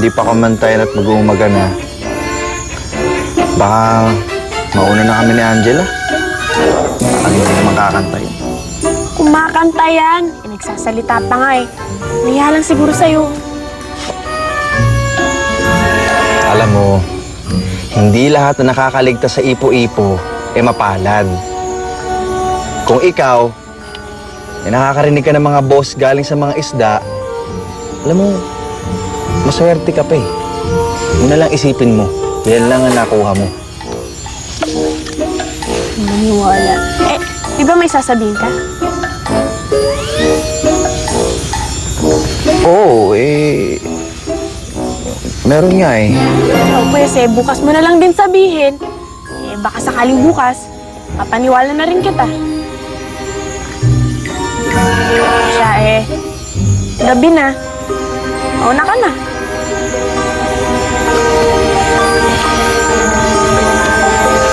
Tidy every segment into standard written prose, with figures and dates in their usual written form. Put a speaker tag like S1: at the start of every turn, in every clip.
S1: hindi pa kumantayin at mag-uumaga na, baka mauna na kami ni Angela. Baka hindi naman kakantayin.
S2: Kumakanta yan. Nagsasalita pa nga eh. Nahiya lang siguro sa'yo.
S1: Alam mo, hindi lahat na nakakaligtas sa ipo-ipo mapalad. Kung ikaw, nakakarinig ka ng mga boss galing sa mga isda, alam mo, maswerte ka pa eh. Yun na lang isipin mo. Yan lang ang nakuha mo.
S2: Maniwala. Di ba may sasabihin ka?
S1: Oo, meron nga eh.
S2: Pwes bukas mo na lang din sabihin. Baka sakaling bukas, papaniwala na rin kita. Siya gabi na. Mauna ka na.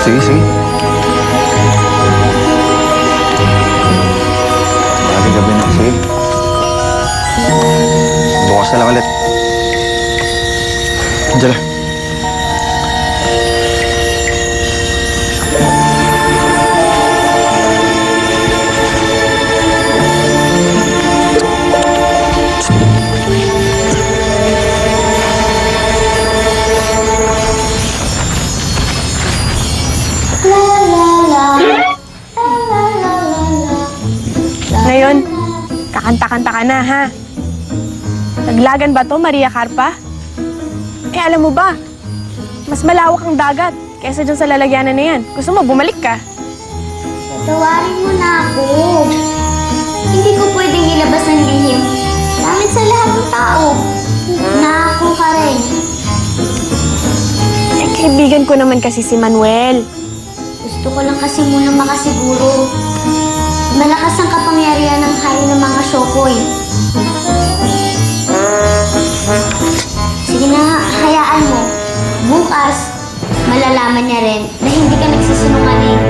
S1: Sige, sige. Gabi na. Sige. Bukas na lang ulit. Angela.
S2: Ngayon, kakanta-kanta ka na, ha? Naglagan ba to, Maria Carpa? Alam mo ba, mas malawak ang dagat kaysa dyan sa lalagyanan na yan. Gusto mo, bumalik ka?
S3: Tawarin mo na ako. Hindi ko pwedeng ilabas ang lihim. Damit sa lahat ng tao. Nako ka rin.
S2: Kaibigan ko naman kasi si Manuel.
S3: Gusto ko lang kasi muna makasiguro. Malakas ang kapangyarihan ng hari ng mga Shokoy. Sige na, hayaan mo. Bukas, malalaman niya rin na hindi ka nagsisinungaling.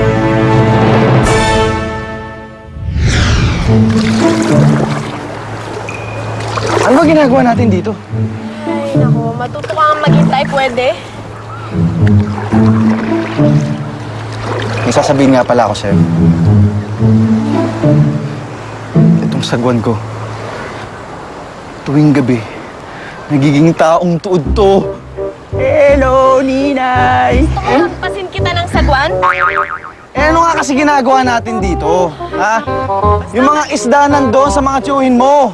S1: Ano ba ginagawa natin dito?
S2: Ay, naku, matuto ka nga maghintay, pwede?
S1: May sasabihin nga pala ako sa'yo. Itong sagwan ko, tuwing gabi, nagiging taong tuod to. Hello, Ninay!
S2: Gusto ko lampasin kita ng sagwan?
S1: Ano nga kasi ginagawa natin dito? Ha? Yung mga isda nandoon sa mga tiyuhin mo.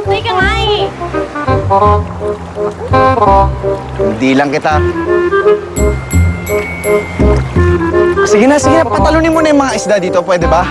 S2: Teka nga eh.
S1: Hindi lang kita. Sige na, patalunin mo na yung mga isda dito, pwede ba?